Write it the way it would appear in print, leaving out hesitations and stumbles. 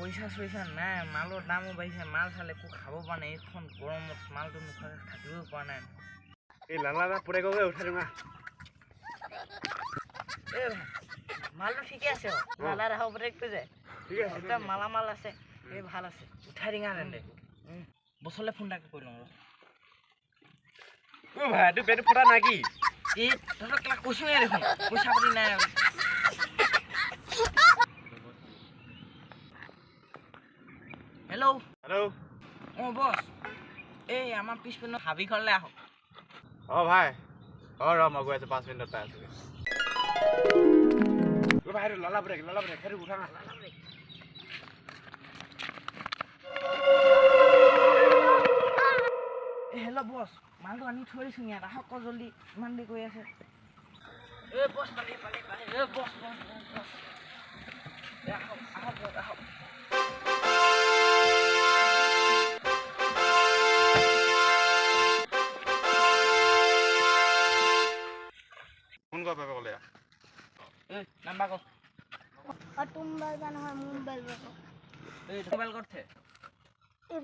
পইচা চইচা নাই, মালৰ দামো বাঢ়িছে, মাল চালে একো খাব পৰা নাই। এইখন গৰমত মালটো নোখোৱাকৈ থাকিবই পৰা নাই। এই লালা পুৰাই গৈ উঠাই দিওঁ এই মালটো ঠিকে আছে লালা ৰাখা প্ৰত্যেকটো যে ঠিক আছে একদম মালামাল আছে, এই ভাল আছে। উঠাই দিঙা তেন্তে বছৰলৈ ফোন এটা কৰি লওঁ। অ ভাই তোৰ পেট ফটা নাই কি? এই তহঁতক কিবা কৈছোঁহে দেখোন, পইচা পাতি নাই। হেল্ল' হেল্ল' অঁ বছ, এই আমাৰ পিছপিনৰ হাবিখনলৈ আহক। অ ভাই ৰ মই গৈ আছোঁ 5 মিনিটত পাই আছোঁ। ভাই লালা ব্ৰেক সেইটো উঠা না। এই হেল্ল' বছ, মালটো আনি থৈ দিছোঁ ইয়াত, আহক আকৌ জল্দি, ইমান দেৰি কৰি আছে। এই বছ পালি এই বছ আহক। ফোন কৰ পাপা ক'লে এই নাম্বাৰ কওক। तुम मोबाइल का ना मोबाइल रखो এই মোবাইল কৰতে ए